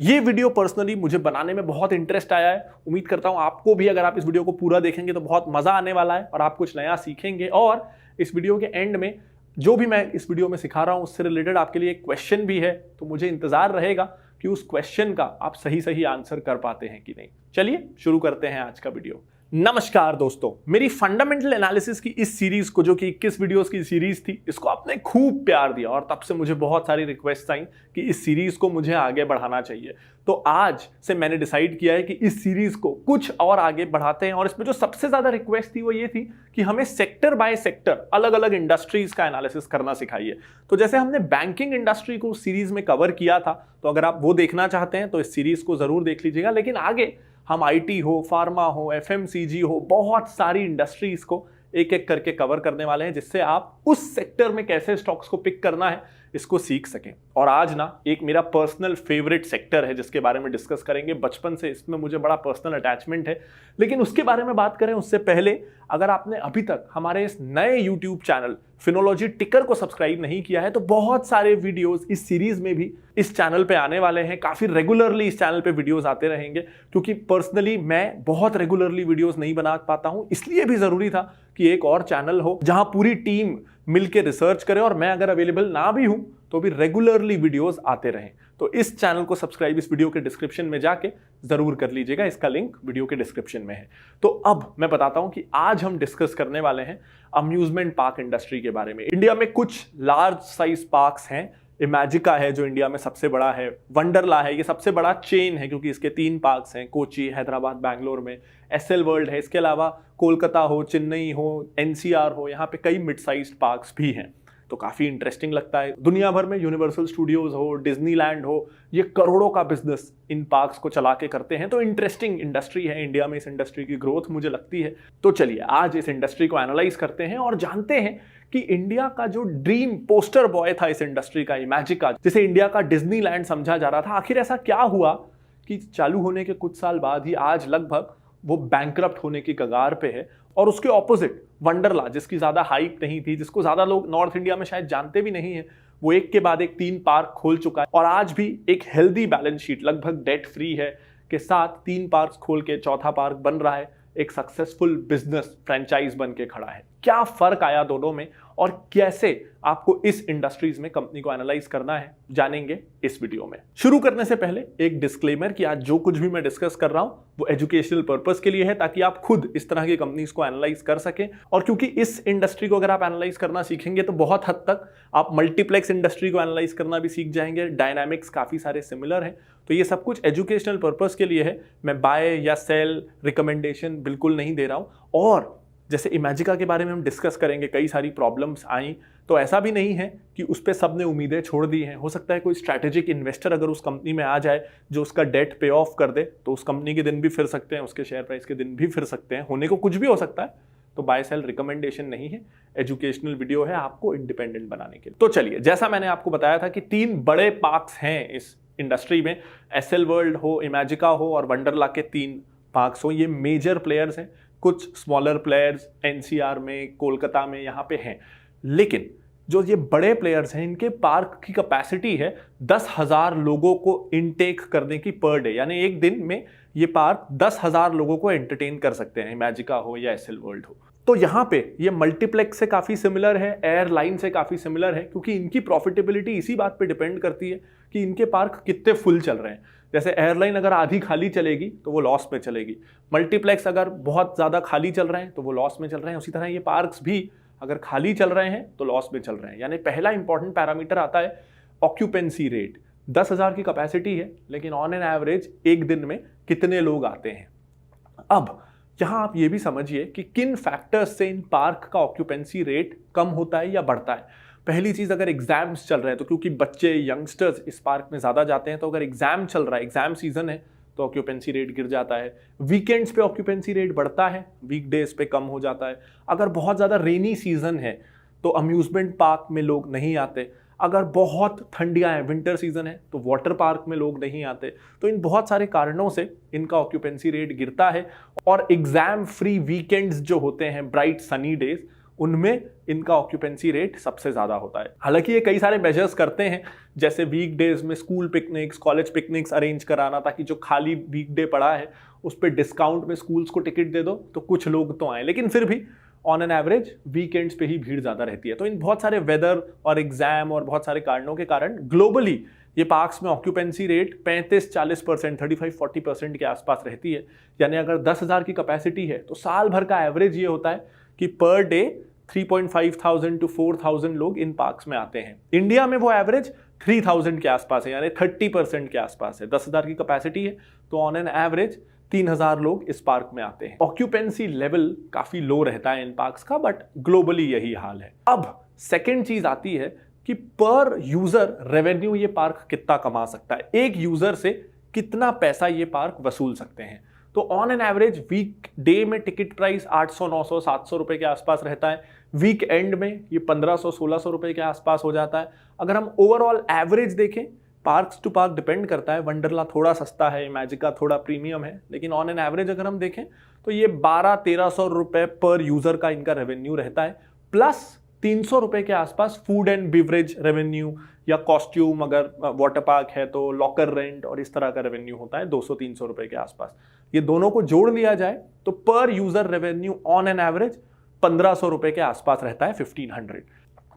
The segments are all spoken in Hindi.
ये वीडियो पर्सनली मुझे बनाने में बहुत इंटरेस्ट आया है। उम्मीद करता हूं आपको भी, अगर आप इस वीडियो को पूरा देखेंगे तो बहुत मजा आने वाला है और आप कुछ नया सीखेंगे। और इस वीडियो के एंड में जो भी मैं इस वीडियो में सिखा रहा हूं उससे रिलेटेड आपके लिए एक क्वेश्चन भी है, तो मुझे इंतजार रहेगा कि उस क्वेश्चन का आप सही सही आंसर कर पाते हैं कि नहीं। चलिए शुरू करते हैं आज का वीडियो। नमस्कार दोस्तों, मेरी फंडामेंटल एनालिसिस की इस सीरीज को, जो कि 21 वीडियोस की सीरीज थी, इसको आपने खूब प्यार दिया और तब से मुझे बहुत सारी रिक्वेस्ट आई कि इस सीरीज को मुझे आगे बढ़ाना चाहिए। तो आज से मैंने डिसाइड किया है कि इस सीरीज को कुछ और आगे बढ़ाते हैं। और इसमें जो सबसे ज्यादा रिक्वेस्ट थी वो ये थी कि हमें सेक्टर बाय सेक्टर अलग अलग इंडस्ट्रीज का एनालिसिस करना सिखाइए। तो जैसे हमने बैंकिंग इंडस्ट्री को सीरीज में कवर किया था, तो अगर आप वो देखना चाहते हैं तो इस सीरीज को जरूर देख लीजिएगा। लेकिन आगे हम आईटी हो, फार्मा हो, एफएमसीजी हो, बहुत सारी इंडस्ट्रीज को एक एक करके कवर करने वाले हैं, जिससे आप उस सेक्टर में कैसे स्टॉक्स को पिक करना है इसको सीख सकें। और आज ना एक मेरा पर्सनल फेवरेट सेक्टर है जिसके बारे में डिस्कस करेंगे। बचपन से इसमें मुझे बड़ा पर्सनल अटैचमेंट है, लेकिन उसके बारे में बात करें उससे पहले, अगर आपने अभी तक हमारे इस नए यूट्यूब चैनल फिनोलॉजी टिकर को सब्सक्राइब नहीं किया है, तो बहुत सारे वीडियोस इस सीरीज में भी इस चैनल पे आने वाले हैं। काफी रेगुलरली इस चैनल पे वीडियोस आते रहेंगे, क्योंकि पर्सनली मैं बहुत रेगुलरली वीडियोस नहीं बना पाता हूं। इसलिए भी जरूरी था कि एक और चैनल हो जहां पूरी टीम मिलकर रिसर्च करे, और मैं अगर अवेलेबल ना भी हूं तो भी रेगुलरली वीडियोस आते रहें। तो इस चैनल को सब्सक्राइब इस वीडियो के डिस्क्रिप्शन में जाके जरूर कर लीजिएगा, इसका लिंक वीडियो के डिस्क्रिप्शन में है। तो अब मैं बताता हूं कि आज हम डिस्कस करने वाले हैं अम्यूजमेंट पार्क इंडस्ट्री के बारे में। इंडिया में कुछ लार्ज साइज पार्क्स हैं। इमेजिका है जो इंडिया में सबसे बड़ा है, वंडरला है, ये सबसे बड़ा चेन है क्योंकि इसके 3 पार्क्स हैं, कोची, हैदराबाद, बैंगलोर में। एसएल वर्ल्ड है। इसके अलावा कोलकाता हो, चेन्नई हो, एनसीआर हो, यहाँ पे कई मिड साइज्ड पार्क्स भी हैं। तो काफी इंटरेस्टिंग लगता है। दुनिया भर में यूनिवर्सल स्टूडियोज हो, डिज्नीलैंड हो, ये करोड़ों का बिजनेस इन पार्क्स को चला के करते हैं। तो इंटरेस्टिंग इंडस्ट्री है। इंडिया में इस इंडस्ट्री की ग्रोथ मुझे लगती है। तो चलिए आज इस इंडस्ट्री को एनालाइज करते हैं और जानते हैं कि इंडिया का जो ड्रीम पोस्टर बॉय था इस इंडस्ट्री का, इमेजिका, जिसे इंडिया का डिज्नीलैंड समझा जा रहा था, आखिर ऐसा क्या हुआ कि चालू होने के कुछ साल बाद ही आज लगभग वो बैंकरप्ट होने की कगार पे है। और उसके ऑपोजिट वंडरला, जिसकी ज्यादा हाइप नहीं थी, जिसको ज्यादा लोग नॉर्थ इंडिया में शायद जानते भी नहीं है, वो एक के बाद एक 3 पार्क खोल चुका है और आज भी एक हेल्दी बैलेंस शीट, लगभग डेट फ्री है, के साथ 3 पार्क खोल के चौथा पार्क बन रहा है। एक सक्सेसफुल बिजनेस फ्रेंचाइज बन के खड़ा है। क्या फर्क आया दोनों में और कैसे आपको इस इंडस्ट्रीज में कंपनी को एनालाइज करना है, जानेंगे इस वीडियो में। शुरू करने से पहले एक डिस्क्लेमर कि आज जो कुछ भी मैं डिस्कस कर रहा हूं वो एजुकेशनल पर्पस के लिए है, ताकि आप खुद इस तरह की कंपनीज को एनालाइज कर सकें। और क्योंकि इस इंडस्ट्री को अगर आप एनालाइज करना सीखेंगे तो बहुत हद तक आप मल्टीप्लेक्स इंडस्ट्री को एनालाइज करना भी सीख जाएंगे। डायनामिक्स काफी सारे सिमिलर हैं। तो ये सब कुछ एजुकेशनल पर्पस के लिए है। मैं बाय या सेल रिकमेंडेशन बिल्कुल नहीं दे रहा हूं। और जैसे इमेजिका के बारे में हम डिस्कस करेंगे, कई सारी प्रॉब्लम्स आई, तो ऐसा भी नहीं है कि उस पर सबने उम्मीदें छोड़ दी हैं। हो सकता है कोई स्ट्रैटेजिक इन्वेस्टर अगर उस कंपनी में आ जाए जो उसका डेट पे ऑफ कर दे, तो उस कंपनी के दिन भी फिर सकते हैं, उसके शेयर प्राइस के दिन भी फिर सकते हैं, होने को कुछ भी हो सकता है। तो बाय सेल रिकमेंडेशन नहीं है, एजुकेशनल वीडियो है आपको इंडिपेंडेंट बनाने के लिए। तो चलिए, जैसा मैंने आपको बताया था कि 3 बड़े पार्क्स हैं इस इंडस्ट्री में, एसएल वर्ल्ड हो, इमेजिका हो और वंडरला के 3 पार्क्स हो। ये मेजर प्लेयर्स हैं। कुछ स्मॉलर प्लेयर्स एनसीआर में, कोलकाता में यहाँ पे हैं, लेकिन जो ये बड़े प्लेयर्स हैं इनके पार्क की कैपेसिटी है 10,000 लोगों को इनटेक करने की पर डे। यानी एक दिन में ये पार्क 10,000 लोगों को एंटरटेन कर सकते हैं, इमेजिका हो या एसएल वर्ल्ड हो। तो यहाँ पे ये मल्टीप्लेक्स से काफी सिमिलर है, एयरलाइन से काफी सिमिलर है, क्योंकि इनकी प्रॉफिटेबिलिटी इसी बात पे डिपेंड करती है कि इनके पार्क कितने फुल चल रहे हैं। जैसे एयरलाइन अगर आधी खाली चलेगी तो वो लॉस में चलेगी, मल्टीप्लेक्स अगर बहुत ज्यादा खाली चल रहे हैं तो वो लॉस में चल रहे हैं। उसी तरह ये पार्क्स भी अगर खाली चल रहे हैं तो लॉस में चल रहे हैं। यानी पहला इंपॉर्टेंट पैरामीटर आता है ऑक्यूपेंसी रेट। 10,000 की कैपेसिटी है, लेकिन ऑन एन एवरेज एक दिन में कितने लोग आते हैं। अब यहां आप ये भी समझिए कि किन फैक्टर्स से इन पार्क का ऑक्यूपेंसी रेट कम होता है या बढ़ता है। पहली चीज, अगर एग्जाम्स चल रहे हैं तो क्योंकि बच्चे, यंगस्टर्स इस पार्क में ज्यादा जाते हैं, तो अगर एग्जाम चल रहा है, एग्जाम सीजन है, तो ऑक्यूपेंसी रेट गिर जाता है। वीकेंड्स पे ऑक्यूपेंसी रेट बढ़ता है, वीकडेज पे कम हो जाता है। अगर बहुत ज्यादा रेनी सीजन है तो अम्यूजमेंट पार्क में लोग नहीं आते। अगर बहुत ठंडियां हैं, विंटर सीजन है, तो वाटर पार्क में लोग नहीं आते। तो इन बहुत सारे कारणों से इनका ऑक्यूपेंसी रेट गिरता है। और एग्जाम फ्री वीकेंड्स जो होते हैं, ब्राइट सनी डेज, उनमें इनका ऑक्यूपेंसी रेट सबसे ज़्यादा होता है। हालांकि ये कई सारे मेजर्स करते हैं, जैसे वीकडेज में school picnics, college picnics arrange कराना, ताकि जो खाली वीकडे पड़ा है उस पर डिस्काउंट में स्कूल्स को टिकट दे दो तो कुछ लोग तो आए, लेकिन फिर भी ऑन एन एवरेज वीकेंड्स पे ही भीड़ ज़्यादा रहती है। तो इन बहुत सारे वेदर और एग्जाम और बहुत सारे कारणों के कारण ग्लोबली ये पार्क्स में ऑक्यूपेंसी रेट 35-40%, 35-40% के आसपास रहती है। यानी अगर 10,000 की कैपेसिटी है तो साल भर का एवरेज ये होता है कि पर डे 3,500 to 4,000 लोग इन पार्क्स में आते हैं। इंडिया में वो एवरेज 3,000 के आसपास है, यानी 30% के आसपास है। 10,000 की कैपेसिटी है तो ऑन एन एवरेज 3,000 लोग इस पार्क में आते हैं। ऑक्यूपेंसी लेवल काफी लो रहता है इन पार्क्स का, बट ग्लोबली यही हाल है। अब सेकेंड चीज आती है कि पर यूजर रेवेन्यू ये पार्क कितना कमा सकता है, एक यूजर से कितना पैसा ये पार्क वसूल सकते हैं। तो on an average weekday में टिकट प्राइस 800, 900, 700 रुपए के आसपास रहता है। वीक एंड में ये 1500, 1600 रुपए के आसपास हो जाता है। अगर हम ओवरऑल एवरेज देखें, पार्क्स टू पार्क डिपेंड करता है, वंडरला थोड़ा सस्ता है, मैजिका थोड़ा प्रीमियम है, लेकिन ऑन एन एवरेज अगर हम देखें तो ये 1200-1300 रुपए पर यूजर का इनका रेवेन्यू रहता है, प्लस 300 रुपए के आसपास फूड एंड बिवरेज रेवेन्यू या कॉस्ट्यूम, अगर वाटर पार्क है तो लॉकर रेंट और इस तरह का रेवेन्यू होता है 200-300 रुपए के आसपास। ये दोनों को जोड़ लिया जाए तो पर user revenue on an average 1500 रुपए के आसपास रहता है, 1500।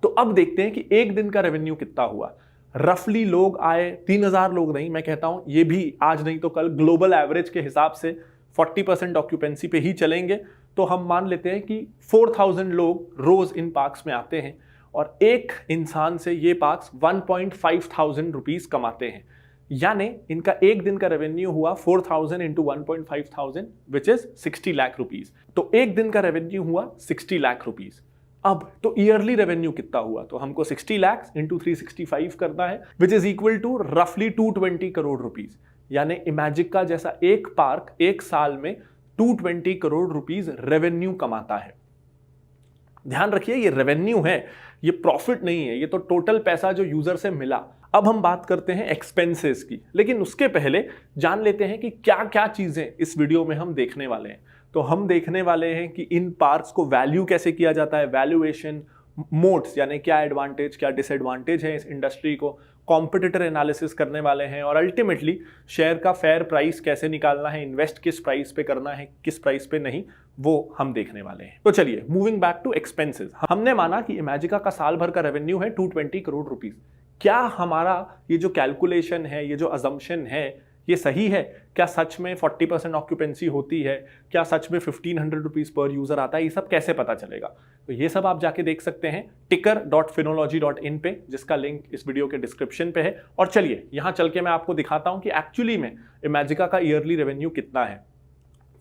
तो अब देखते हैं कि एक दिन का रेवेन्यू कितना हुआ। रफली लोग आए 3,000 लोग नहीं, मैं कहता हूं ये भी आज नहीं तो कल ग्लोबल एवरेज के हिसाब से 40% ऑक्यूपेंसी पे ही चलेंगे, तो हम मान लेते हैं कि 4,000 लोग रोज इन पार्क्स में आते हैं और एक इंसान से ये पार्क्स 1,500 रुपीज कमाते हैं। यानी इनका एक दिन का रेवेन्यू हुआ 4,000 into 1,500 which is 60 lakh rupees. तो एक दिन का रेवेन्यू हुआ 60 लाख रुपीज। अब तो ईयरली रेवेन्यू कितना हुआ, तो हमको 60 लाख इंटू 365 करना है, विच इज इक्वल टू रफली 220 करोड़ रुपीज। यानी इमेजिक का जैसा एक पार्क एक साल में 220 करोड़ रुपीज रेवेन्यू कमाता है। ध्यान रखिए ये रेवेन्यू है, ये प्रॉफिट नहीं है, ये तो टोटल पैसा जो यूजर से मिला। अब हम बात करते हैं एक्सपेंसेस की, लेकिन उसके पहले जान लेते हैं कि क्या क्या चीजें इस वीडियो में हम देखने वाले हैं। तो हम देखने वाले हैं कि इन पार्क्स को वैल्यू कैसे किया जाता है, वैल्यूएशन, मोड्स यानी क्या एडवांटेज क्या डिसएडवांटेज है इस इंडस्ट्री को, कॉम्पिटिटर एनालिसिस करने वाले हैं, और अल्टीमेटली शेयर का फेयर प्राइस कैसे निकालना है, इन्वेस्ट किस प्राइस पे करना है, किस प्राइस पे नहीं, वो हम देखने वाले हैं। तो चलिए मूविंग बैक टू एक्सपेंसेस। हमने माना कि इमेजिका का साल भर का रेवेन्यू है 220 करोड़ रुपीज। क्या हमारा ये जो कैलकुलेशन है, ये जो अजम्पशन है, ये सही है? क्या सच में 40% ऑक्यूपेंसी होती है? क्या सच में 1,500 रुपीज पर यूजर आता है? ये सब कैसे पता चलेगा? तो ये सब आप जाके देख सकते हैं ticker.phinology.in पे, जिसका लिंक इस वीडियो के डिस्क्रिप्शन पे है। और चलिए यहां चल के मैं आपको दिखाता हूं कि एक्चुअली में इमेजिका का ईयरली रेवेन्यू कितना है।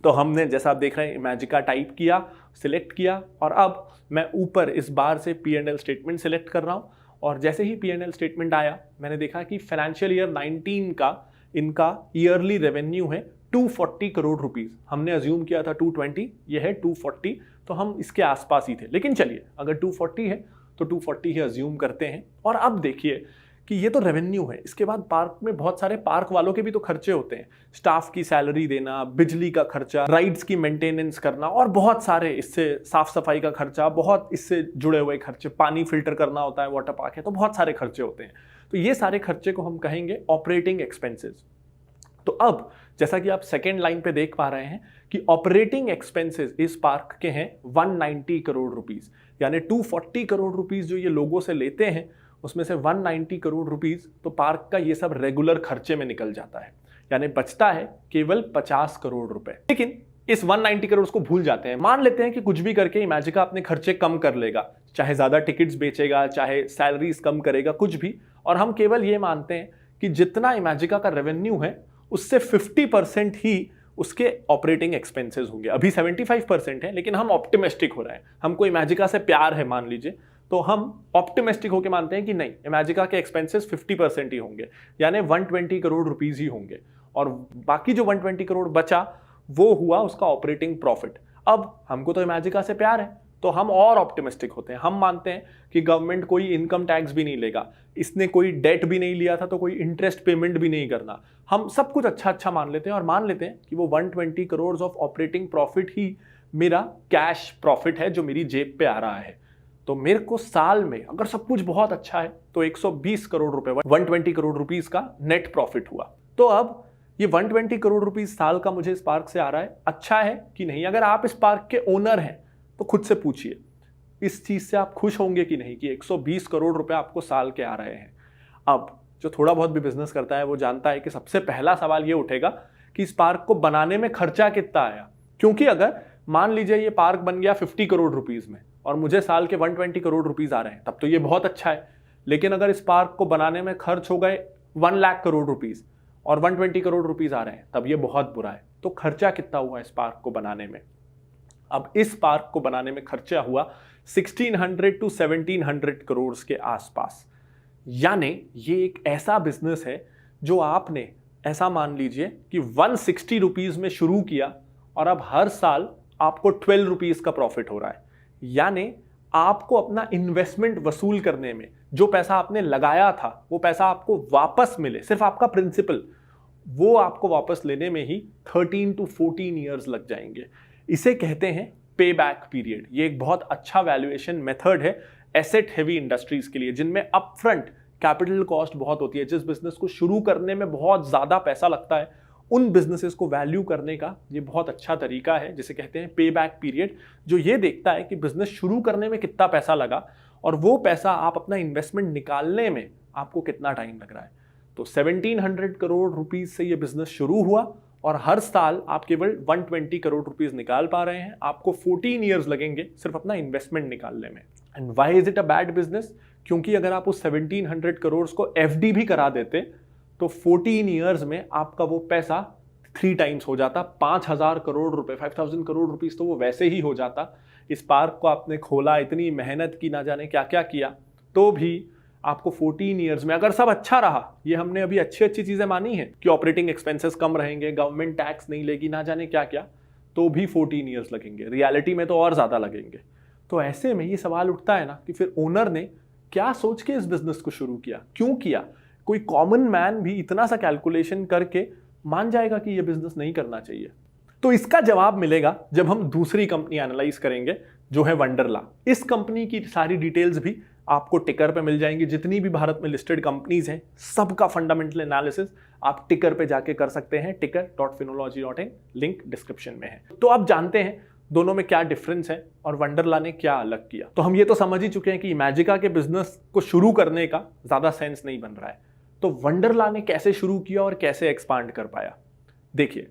तो हमने जैसा आप देख रहे हैं इमेजिका टाइप किया, सिलेक्ट किया, और अब मैं ऊपर इस बार से P&L स्टेटमेंट सिलेक्ट कर रहा हूं। और जैसे ही P&L स्टेटमेंट आया, मैंने देखा कि फाइनेंशियल ईयर 19 का इनका ईयरली रेवेन्यू है 240 करोड़ रुपीस। हमने अज्यूम किया था 220, ये है 240, तो हम इसके आसपास ही थे। लेकिन चलिए अगर 240 है तो 240 ही अज्यूम करते हैं। और अब देखिए कि ये तो रेवेन्यू है, इसके बाद पार्क में बहुत सारे पार्क वालों के भी तो खर्चे होते हैं, स्टाफ की सैलरी देना, बिजली का खर्चा, राइड्स की मेंटेनेंस करना, और बहुत सारे इससे साफ सफाई का खर्चा, बहुत इससे जुड़े हुए खर्चे, पानी फिल्टर करना होता है, वाटर पार्क है तो बहुत सारे खर्चे होते हैं। तो ये सारे खर्चे को हम कहेंगे ऑपरेटिंग एक्सपेंसेस। तो अब जैसा कि आप सेकेंड लाइन पे देख पा रहे हैं कि ऑपरेटिंग एक्सपेंसेस इस पार्क के हैं 190 करोड़ रुपीस। यानी 240 करोड़ रुपीस जो ये लोगों से लेते हैं, उसमें से 190 करोड़ रुपीस तो पार्क का ये सब रेगुलर खर्चे में निकल जाता है। यानी बचता है केवल 50 करोड़ रुपए। लेकिन इस 190 करोड़ को भूल जाते हैं। मान लेते हैं कि कुछ भी करके इमेजिका अपने खर्चे कम कर लेगा, चाहे ज्यादा टिकट्स बेचेगा, चाहे सैलरीज कम करेगा, कुछ भी, और हम केवल ये मानते हैं कि जितना इमेजिका का रेवेन्यू है उससे 50% ही उसके ऑपरेटिंग एक्सपेंसेस होंगे। अभी 75% है, लेकिन हम ऑप्टिमिस्टिक हो रहे हैं, हमको इमेजिका से प्यार है मान लीजिए, तो हम ऑप्टिमिस्टिक होकर मानते हैं कि नहीं, इमेजिका के एक्सपेंसेस 50% ही होंगे, यानी 120 करोड़ रुपीज ही होंगे, और बाकी जो 120 करोड़ बचा वो हुआ उसका ऑपरेटिंग प्रॉफिट। अब हमको तो इमेजिका से प्यार है तो हम और ऑप्टिमिस्टिक होते हैं। हम मानते हैं कि गवर्नमेंट कोई इनकम टैक्स भी नहीं लेगा, इसने कोई डेट भी नहीं लिया था तो कोई इंटरेस्ट पेमेंट भी नहीं करना। हम सब कुछ अच्छा अच्छा मान लेते हैं और मान लेते हैं कि वो 120 करोड़ ऑफ ऑपरेटिंग प्रॉफिट ही मेरा कैश प्रॉफिट है जो मेरी जेब पे आ रहा है। तो मेरे को साल में अगर सब कुछ बहुत अच्छा है तो 120 करोड़ रुपए 120 करोड़ रुपीस का नेट प्रॉफिट हुआ। तो अब ये 120 करोड़ रुपीस साल का मुझे स्पार्क से आ रहा है, अच्छा है कि नहीं? अगर आप स्पार्क के ओनर हैं तो खुद से पूछिए इस चीज से आप खुश होंगे कि नहीं कि 120 करोड़ रुपए आपको साल के आ रहे हैं। अब जो थोड़ा बहुत भी बिजनेस करता है वो जानता है कि सबसे पहला सवाल ये उठेगा कि स्पार्क को बनाने में खर्चा कितना आया, क्योंकि अगर मान लीजिए ये पार्क बन गया 50 करोड़ रुपीस में और मुझे साल के 120 करोड़ रुपीस आ रहे हैं तब तो ये बहुत अच्छा है। लेकिन अगर इस पार्क को बनाने में खर्च हो गए 1 लाख करोड़ रुपीस और 120 करोड़ रुपीस आ रहे हैं तब ये बहुत बुरा है। तो खर्चा कितना हुआ इस पार्क को बनाने में? अब इस पार्क को बनाने में खर्चा हुआ 1600 to 1700 करोड़ के आसपास। यानी ये एक ऐसा बिजनेस है जो आपने ऐसा मान लीजिए कि 160 रुपीज में शुरू किया और अब हर साल आपको 12 रुपीज का प्रॉफिट हो रहा है। यानी आपको अपना इन्वेस्टमेंट वसूल करने में जो पैसा आपने लगाया था वो पैसा आपको वापस मिले, सिर्फ आपका प्रिंसिपल, वो आपको वापस लेने में ही 13 to 14 ईयर्स लग जाएंगे। इसे कहते हैं पे बैक पीरियड। ये एक बहुत अच्छा वैल्यूएशन मेथड है एसेट हेवी इंडस्ट्रीज के लिए जिनमें अपफ्रंट कैपिटल कॉस्ट बहुत होती है। जिस बिजनेस को शुरू करने में बहुत ज्यादा पैसा लगता है उन बिजनेसेस को वैल्यू करने का ये बहुत अच्छा तरीका है जिसे कहते हैं पे बैक पीरियड, जो ये देखता है कि बिजनेस शुरू करने में कितना पैसा लगा और वो पैसा आप अपना इन्वेस्टमेंट निकालने में आपको कितना टाइम लग रहा है। तो 1700 करोड़ रुपीज से ये बिजनेस शुरू हुआ और हर साल आप केवल 120 करोड़ रुपीस निकाल पा रहे हैं। आपको 14 ईयर्स लगेंगे सिर्फ अपना इन्वेस्टमेंट निकालने में। And why is it a bad business? क्योंकि अगर आप उस 1700 करोड़ को एफडी भी करा देते तो 14 ईयर्स में आपका वो पैसा 3 टाइम्स हो जाता, 5000 करोड़ रुपए, 5000 करोड़ रुपीस तो वो वैसे ही हो जाता। इस पार्क को आपने खोला, इतनी मेहनत की, ना जाने क्या क्या किया, तो भी आपको 14 ईयर्स में अगर सब अच्छा रहा, ये हमने अभी अच्छी चीजें मानी है कि ऑपरेटिंग एक्सपेंसेस कम रहेंगे, गवर्नमेंट टैक्स नहीं लेगी, ना जाने क्या क्या, तो भी 14 ईयर्स लगेंगे। रियलिटी में तो और ज्यादा लगेंगे। तो ऐसे में ये सवाल उठता है ना कि फिर ओनर ने क्या सोच के इस बिजनेस को शुरू किया, क्यों किया? कोई कॉमन मैन भी इतना सा कैलकुलेशन करके मान जाएगा कि ये बिजनेस नहीं करना चाहिए? तो इसका जवाब मिलेगा जब हम दूसरी कंपनी एनालाइज करेंगे जो है वंडरला। इस कंपनी की सारी डिटेल्स भी आपको टिकर पे मिल जाएंगी। जितनी भी भारत में लिस्टेड कंपनीज हैं सबका फंडामेंटल एनालिसिस आप टिकर पे जाके कर सकते हैं, ticker.finology.in, लिंक डिस्क्रिप्शन में है। तो आप जानते हैं दोनों में क्या डिफरेंस है और वंडरला ने क्या अलग किया। तो हम ये तो समझ ही चुके हैं कि इमेजिका के बिजनेस को शुरू करने का ज्यादा सेंस नहीं बन रहा है। तो वंडरला ने कैसे शुरू किया और कैसे एक्सपांड कर पाया? देखिए,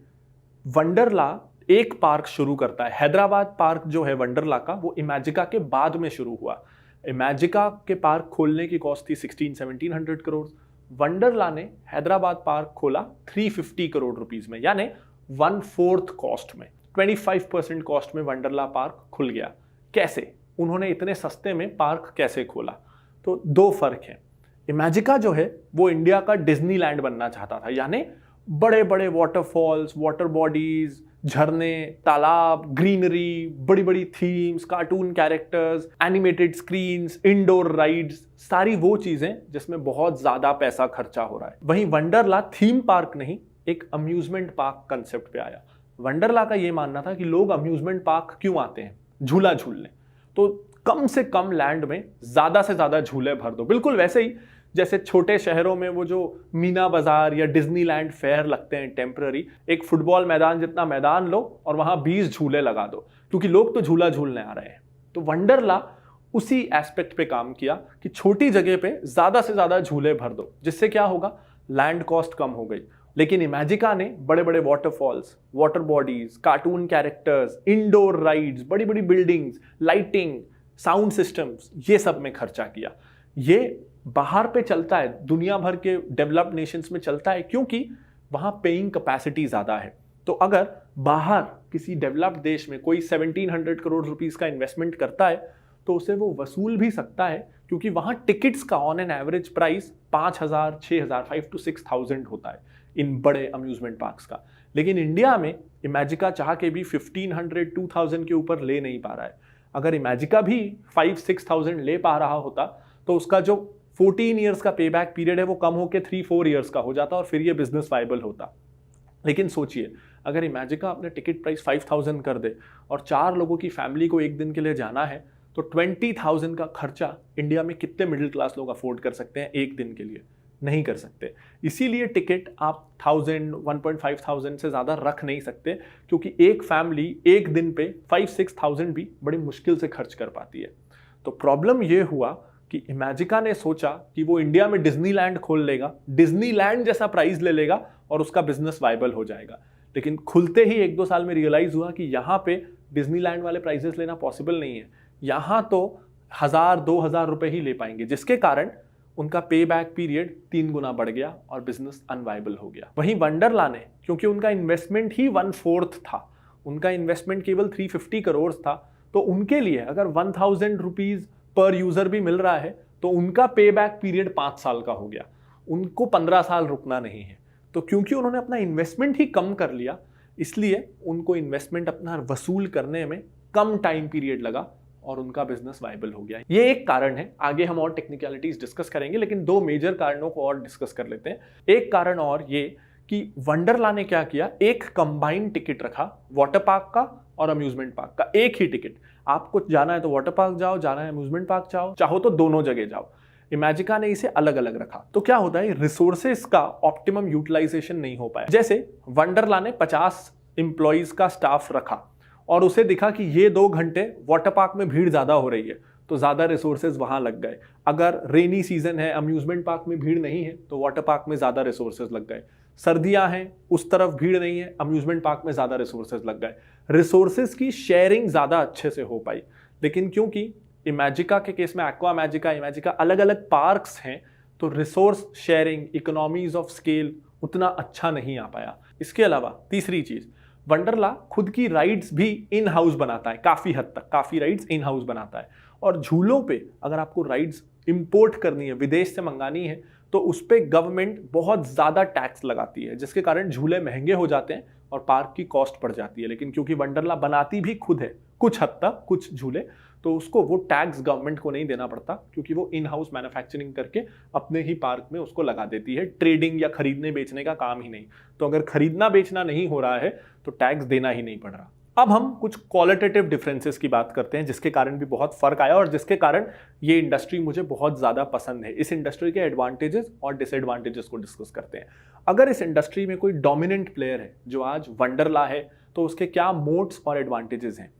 वंडरला एक पार्क शुरू करता है। हैदराबाद पार्क जो है वंडरला का, वो इमेजिका के बाद में शुरू हुआ। इमेजिका के पार्क खोलने की कॉस्ट थी 1600-1700 करोड़। वंडरला ने हैदराबाद पार्क खोला 350 करोड़ रुपीस में, यानी 1/4 कॉस्ट में, 25% कॉस्ट में वंडरला पार्क खुल गया। कैसे? उन्होंने इतने सस्ते में पार्क कैसे खोला? तो दो फर्क है। इमेजिका जो है वो इंडिया का डिज्नीलैंड बनना चाहता था, यानी बड़े बड़े वाटरफॉल्स, वाटर बॉडीज, झरने, तालाब, ग्रीनरी, बड़ी बड़ी themes, cartoon characters, animated screens, indoor rides, सारी वो चीजें जिसमें बहुत ज्यादा पैसा खर्चा हो रहा है। वहीं वंडरला थीम पार्क नहीं, एक अम्यूजमेंट पार्क कंसेप्ट पे आया। वंडरला का ये मानना था कि लोग अम्यूजमेंट पार्क क्यों आते हैं? झूला झूलने। तो कम से कम लैंड में ज्यादा से ज्यादा झूले भर दो। बिल्कुल वैसे ही जैसे छोटे शहरों में वो जो मीना बाजार या डिज्नीलैंड फेयर लगते हैं टेम्पररी, एक फुटबॉल मैदान जितना मैदान लो और वहां 20 झूले लगा दो, क्योंकि लोग तो झूला झूलने आ रहे हैं। तो वंडरला उसी एस्पेक्ट पे काम किया कि छोटी जगह पे ज्यादा से ज्यादा झूले भर दो, जिससे क्या होगा, लैंड कॉस्ट कम हो गई। लेकिन इमेजिका ने बड़े बड़े waterfalls, water bodies, cartoon characters, indoor rides, बड़ी बड़ी बिल्डिंग्स, लाइटिंग, साउंड सिस्टम्स, ये सब में खर्चा किया। ये बाहर पे चलता है, दुनिया भर के डेवलप्ड नेशंस में चलता है, क्योंकि वहां पेइंग कैपेसिटी ज्यादा है। तो अगर बाहर किसी डेवलप्ड देश में कोई 1700 करोड़ रुपीस का इन्वेस्टमेंट करता है तो उसे वो वसूल भी सकता है, क्योंकि वहां टिकट्स का on an average price 5000, 6000, 5 to 6000 होता है इन बड़े अम्यूजमेंट पार्क्स का। लेकिन इंडिया में इमेजिका चाह के भी 1500, 2000 के ऊपर ले नहीं पा रहा है। अगर इमेजिका भी 5-6,000 ले पा रहा होता तो उसका जो 14 ईयर्स का पे बैक पीरियड है वो कम होकर 3-4 ईयर्स का हो जाता और फिर ये बिजनेस वायबल होता। लेकिन सोचिए, अगर इमेजिका अपने टिकट प्राइस 5000 कर दे और 4 लोगों की फैमिली को एक दिन के लिए जाना है तो 20,000 का खर्चा इंडिया में कितने मिडिल क्लास लोग अफोर्ड कर सकते हैं एक दिन के लिए? नहीं कर सकते। इसीलिए टिकट आप 1000, 1,500 से ज़्यादा रख नहीं सकते, क्योंकि एक फैमिली एक दिन पे 5-6,000 भी बड़ी मुश्किल से खर्च कर पाती है। तो प्रॉब्लम ये हुआ कि इमेजिका ने सोचा कि वो इंडिया में डिज्नीलैंड खोल लेगा, डिज्नीलैंड जैसा प्राइस ले लेगा और उसका बिजनेस वाइबल हो जाएगा। लेकिन खुलते ही 1-2 साल में रियलाइज हुआ कि यहाँ पे डिज्नीलैंड वाले प्राइसेस लेना पॉसिबल नहीं है। यहाँ तो 1,000-2,000 रुपए ही ले पाएंगे, जिसके कारण उनका पे बैक पीरियड 3 गुना बढ़ गया और बिजनेस अनवाइबल हो गया। वहीं वंडरला ने, क्योंकि उनका इन्वेस्टमेंट ही 1/4 था, उनका इन्वेस्टमेंट केवल 350 करोड़ था, तो उनके लिए अगर 1,000 रुपीज पर यूजर भी मिल रहा है तो उनका पे बैक पीरियड 5 साल का हो गया, उनको 15 साल रुकना नहीं है। तो क्योंकि उन्होंने अपना इन्वेस्टमेंट ही कम कर लिया, इसलिए उनको इन्वेस्टमेंट अपना वसूल करने में कम टाइम पीरियड लगा और उनका बिजनेस वाइबल हो गया। ये एक कारण है, आगे हम और टेक्निकलिटीज डिस्कस करेंगे, लेकिन 2 मेजर कारणों को और डिस्कस कर लेते हैं। एक कारण और ये कि वंडरला ने क्या किया, एक कंबाइंड टिकट रखा वाटर पार्क का और अम्यूजमेंट पार्क का, एक ही टिकट। आपको जाना है तो वाटर पार्क जाओ, जाना है अम्यूजमेंट पार्क जाओ, चाहो तो दोनों जगह जाओ। इमेजिका ने इसे अलग अलग रखा, तो क्या होता है, रिसोर्सेस का ऑप्टिमम यूटिलाइजेशन नहीं हो पाया। जैसे वंडरला ने 50 एम्प्लॉइज का स्टाफ रखा और उसे दिखा कि ये 2 घंटे वाटर पार्क में भीड़ ज्यादा हो रही है, तो ज्यादा रिसोर्सेज वहां लग गए। अगर रेनी सीजन है, अम्यूजमेंट पार्क में भीड़ नहीं है, तो वाटर पार्क में ज्यादा रिसोर्सेज लग गए। सर्दियां हैं, उस तरफ भीड़ नहीं है, अम्यूजमेंट पार्क में ज्यादा रिसोर्सेज लग गए। रिसोर्सेज की शेयरिंग ज्यादा अच्छे से हो पाई। लेकिन क्योंकि इमेजिका के केस में एक्वा मैजिका, इमेजिका अलग अलग पार्क्स हैं, तो resource sharing, economies of scale उतना अच्छा नहीं आ पाया। इसके अलावा तीसरी चीज, वंडरला खुद की राइड्स भी इन हाउस बनाता है, काफी हद तक काफी राइड्स इन हाउस बनाता है। और झूलों पे अगर आपको राइड्स इंपोर्ट करनी है, विदेश से मंगानी है, तो उस पे गवर्नमेंट बहुत ज्यादा टैक्स लगाती है, जिसके कारण झूले महंगे हो जाते हैं और पार्क की कॉस्ट बढ़ जाती है। लेकिन क्योंकि वंडरला बनाती भी खुद है कुछ हद तक कुछ झूले, तो उसको वो टैक्स गवर्नमेंट को नहीं देना पड़ता, क्योंकि वो इन हाउस मैन्युफैक्चरिंग करके अपने ही पार्क में उसको लगा देती है। ट्रेडिंग या खरीदने बेचने का काम ही नहीं। तो अगर खरीदना बेचना नहीं हो रहा है तो टैक्स देना ही नहीं पड़ रहा। अब हम कुछ क्वालिटेटिव डिफरेंसेस की बात करते हैं, जिसके कारण भी बहुत फर्क आया और जिसके कारण ये इंडस्ट्री मुझे बहुत ज्यादा पसंद है। इस इंडस्ट्री के एडवांटेजेस और डिसएडवांटेजेस को डिस्कस करते हैं। अगर इस इंडस्ट्री में कोई डोमिनेंट प्लेयर है जो आज वंडरला है, तो उसके क्या मोड्स और एडवांटेजेस हैं।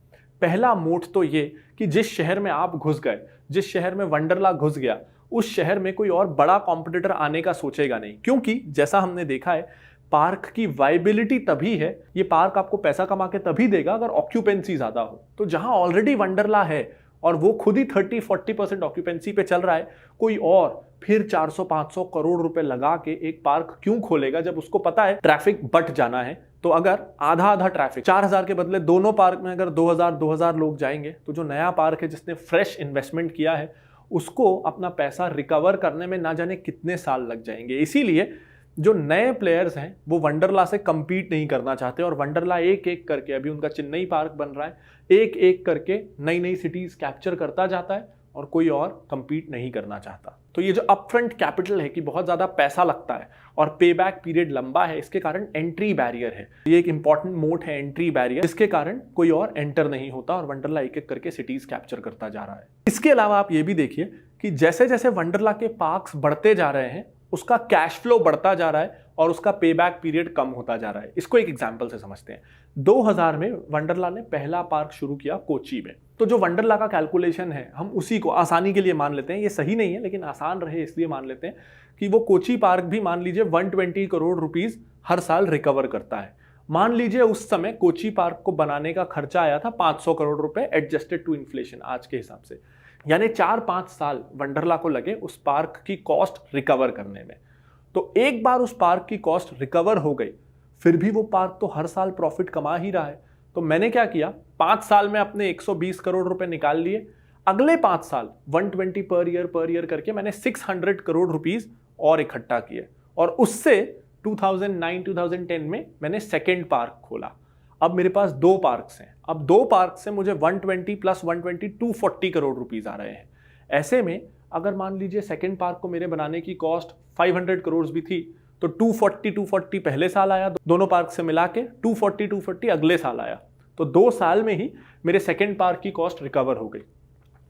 पहला मोड तो ये कि जिस शहर में आप घुस गए, जिस शहर में वंडरला घुस गया, उस शहर में कोई और बड़ा कॉम्पिटिटर आने का सोचेगा नहीं, क्योंकि जैसा हमने देखा है पार्क की वाइबिलिटी तभी है, ये पार्क आपको पैसा कमा के तभी देगा अगर ऑक्यूपेंसी ज्यादा हो। तो जहां ऑलरेडी वंडरला है और वो खुद ही 30-40% ऑक्यूपेंसी पे चल रहा है, कोई और फिर 400-500 करोड़ रुपए लगा के एक पार्क क्यों खोलेगा, जब उसको पता है ट्रैफिक बढ़ जाना है। तो अगर आधा आधा ट्रैफिक 4,000 के बदले दोनों पार्क में अगर 2,000 लोग जाएंगे, तो जो नया पार्क है जिसने फ्रेश इन्वेस्टमेंट किया है, उसको अपना पैसा रिकवर करने में ना जाने कितने साल लग जाएंगे। इसीलिए जो नए प्लेयर्स हैं वो वंडरला से compete नहीं करना चाहते और वंडरला एक एक करके, अभी उनका चेन्नई पार्क बन रहा है, एक एक करके नई नई सिटीज कैप्चर करता जाता है और कोई और compete नहीं करना चाहता। तो ये जो अपफ्रंट कैपिटल है कि बहुत ज्यादा पैसा लगता है और पे बैक पीरियड लंबा है, इसके कारण एंट्री बैरियर है। ये एक इंपॉर्टेंट मोड है, एंट्री बैरियर, जिसके कारण कोई और एंटर नहीं होता और वंडरला एक एक करके सिटीज कैप्चर करता जा रहा है। इसके अलावा आप ये भी देखिए कि जैसे जैसे वंडरला के पार्क्स बढ़ते जा रहे हैं, उसका कैश फ्लो बढ़ता जा रहा है और उसका पे बैक पीरियड कम होता जा रहा है। इसको एक एग्जांपल से समझते हैं। 2000 में वंडरला ने पहला पार्क शुरू किया कोची में। तो जो वंडरला का कैलकुलेशन है, हम उसी को आसानी के लिए मान लेते हैं, ये सही नहीं है लेकिन आसान रहे इसलिए मान लेते हैं कि वो कोची पार्क भी मान लीजिए 120 करोड़ रुपीस हर साल रिकवर करता है। मान लीजिए उस समय कोची पार्क को बनाने का खर्चा आया था 500 करोड़ रुपए एडजस्टेड टू इन्फ्लेशन आज के हिसाब से, यानी 4-5 साल वंडरला को लगे उस पार्क की कॉस्ट रिकवर करने में। तो एक बार उस पार्क की कॉस्ट रिकवर हो गई, फिर भी वो पार्क तो हर साल प्रॉफिट कमा ही रहा है। तो मैंने क्या किया, 5 साल में अपने 120 करोड़ रुपए निकाल लिए, अगले 5 साल 120 पर ईयर करके मैंने 600 करोड़ रुपीस और इकट्ठा किए और उससे 2009-2010 में मैंने सेकेंड पार्क खोला। अब मेरे पास 2 पार्क्स हैं। अब 2 पार्क से मुझे 120 + 120 240 करोड़ रुपीस आ रहे हैं। ऐसे में अगर मान लीजिए सेकेंड पार्क को मेरे बनाने की कॉस्ट 500 करोड़ भी थी, तो 240 पहले साल आया, दोनों पार्क से मिला के 240 अगले साल आया। तो 2 साल में ही मेरे सेकेंड पार्क की कॉस्ट रिकवर हो गई।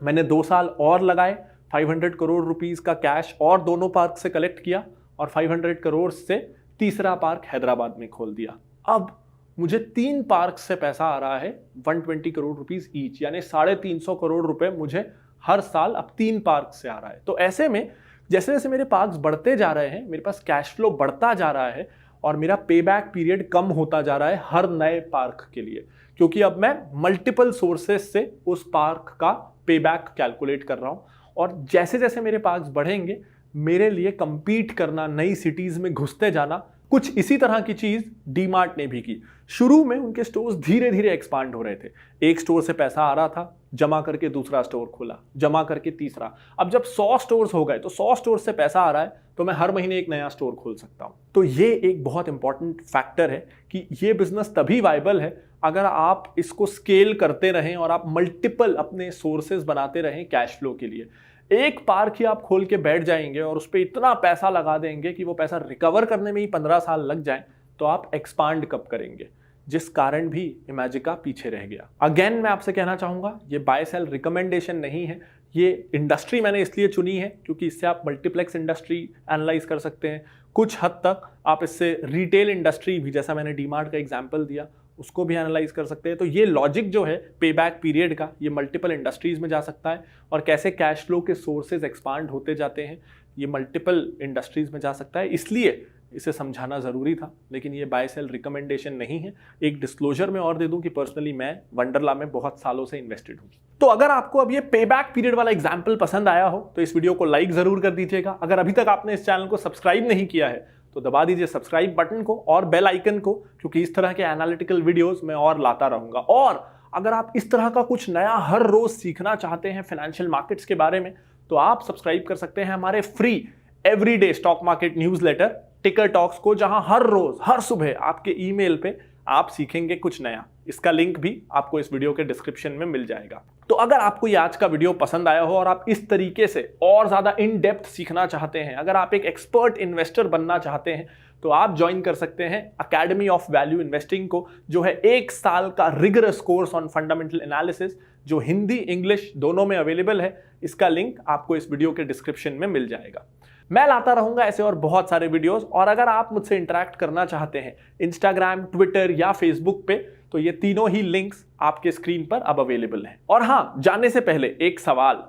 मैंने 2 साल और लगाए, 500 करोड़ रुपीस का कैश और दोनों पार्क से कलेक्ट किया और 500 करोड़ से तीसरा पार्क हैदराबाद में खोल दिया। अब मुझे 3 पार्क से पैसा आ रहा है 120 करोड़ रुपीस ईच, यानी 350 करोड़ रुपए मुझे हर साल अब 3 पार्क से आ रहा है। तो ऐसे में जैसे जैसे मेरे पार्क्स बढ़ते जा रहे हैं, मेरे पास कैश फ्लो बढ़ता जा रहा है और मेरा पे बैक पीरियड कम होता जा रहा है हर नए पार्क के लिए, क्योंकि अब मैं मल्टीपल सोर्सेज से उस पार्क का पे बैक कैलकुलेट कर रहा हूं। और जैसे जैसे मेरे पार्क्स बढ़ेंगे, मेरे लिए कंपीट करना, नई सिटीज में घुसते जाना, कुछ इसी तरह की चीज डीमार्ट ने भी की। शुरू में उनके स्टोर्स धीरे धीरे एक्सपांड हो रहे थे। एक स्टोर से पैसा आ रहा था, जमा करके दूसरा स्टोर खोला, जमा करके तीसरा। अब जब 100 स्टोर्स हो गए तो 100 स्टोर से पैसा आ रहा है तो मैं हर महीने एक नया स्टोर खोल सकता हूं। तो ये एक बहुत इंपॉर्टेंट फैक्टर है कि ये बिजनेस तभी वायबल है अगर आप इसको स्केल करते रहें और आप मल्टीपल अपने सोर्सेज बनाते रहें कैश फ्लो के लिए। एक पार्क ही आप खोल के बैठ जाएंगे और उस पर इतना पैसा लगा देंगे कि वो पैसा रिकवर करने में ही 15 साल लग जाए, तो आप एक्सपांड कब करेंगे, जिस कारण भी इमेजिका पीछे रह गया। अगेन मैं आपसे कहना चाहूंगा, ये बाय सेल रिकमेंडेशन नहीं है। ये इंडस्ट्री मैंने इसलिए चुनी है क्योंकि इससे आप मल्टीप्लेक्स इंडस्ट्री एनालाइज कर सकते हैं। कुछ हद तक आप इससे रिटेल इंडस्ट्री भी, जैसा मैंने डीमार्ट का एग्जाम्पल दिया, उसको भी एनालाइज कर सकते हैं। तो ये लॉजिक जो है पे बैक पीरियड का, ये मल्टीपल इंडस्ट्रीज में जा सकता है और कैसे कैश फ्लो के सोर्सेज एक्सपांड होते जाते हैं, ये मल्टीपल इंडस्ट्रीज में जा सकता है। इसलिए इसे समझाना जरूरी था, लेकिन ये बाय सेल रिकमेंडेशन नहीं है। एक डिस्क्लोजर में और दे दूं कि पर्सनली मैं वंडरला में बहुत सालों से इन्वेस्टेड हूं। तो अगर आपको अब ये पे बैक पीरियड वाला एग्जाम्पल पसंद आया हो तो इस वीडियो को लाइक जरूर कर दीजिएगा। अगर अभी तक आपने इस चैनल को सब्सक्राइब नहीं किया है तो दबा दीजिए सब्सक्राइब बटन को और बेल आइकन को, क्योंकि इस तरह के एनालिटिकल वीडियोस मैं और लाता रहूंगा। और अगर आप इस तरह का कुछ नया हर रोज सीखना चाहते हैं फाइनेंशियल मार्केट्स के बारे में, तो आप सब्सक्राइब कर सकते हैं हमारे free everyday stock market newsletter टिकर टॉक्स को, जहां हर रोज हर सुबह आपके ईमेल पे आप सीखेंगे कुछ नया। इसका लिंक भी आपको इस वीडियो के डिस्क्रिप्शन में मिल जाएगा। तो अगर आपको ये आज का वीडियो पसंद आया हो और आप इस तरीके से और ज्यादा इन डेप्थ सीखना चाहते हैं, अगर आप एक एक्सपर्ट इन्वेस्टर बनना चाहते हैं, तो आप ज्वाइन कर सकते हैं अकेडमी ऑफ वैल्यू इन्वेस्टिंग को, जो है 1 साल का rigorous course on fundamental analysis, जो हिंदी इंग्लिश दोनों में अवेलेबल है। इसका लिंक आपको इस वीडियो के डिस्क्रिप्शन में मिल जाएगा। मैं लाता रहूंगा ऐसे और बहुत सारे वीडियोस। और अगर आप मुझसे इंटरेक्ट करना चाहते हैं इंस्टाग्राम, ट्विटर या फेसबुक पे, तो ये तीनों ही लिंक्स आपके स्क्रीन पर अब अवेलेबल हैं। और हाँ, जाने से पहले एक सवाल।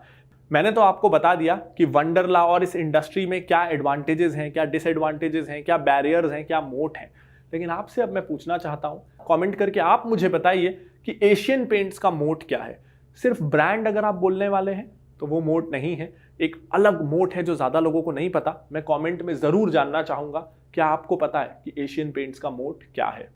मैंने तो आपको बता दिया कि वंडरला और इस इंडस्ट्री में क्या एडवांटेजेस हैं, क्या डिसएडवांटेजेस हैं, क्या बैरियर्स हैं, क्या मोट हैं। लेकिन आपसे अब मैं पूछना चाहता हूं, कमेंट करके आप मुझे बताइए कि एशियन पेंट्स का मोट क्या है। सिर्फ ब्रांड अगर आप बोलने वाले हैं तो वो मोट नहीं है, एक अलग मोट है जो ज्यादा लोगों को नहीं पता। मैं कमेंट में जरूर जानना चाहूंगा, क्या आपको पता है कि एशियन पेंट्स का मोट क्या है।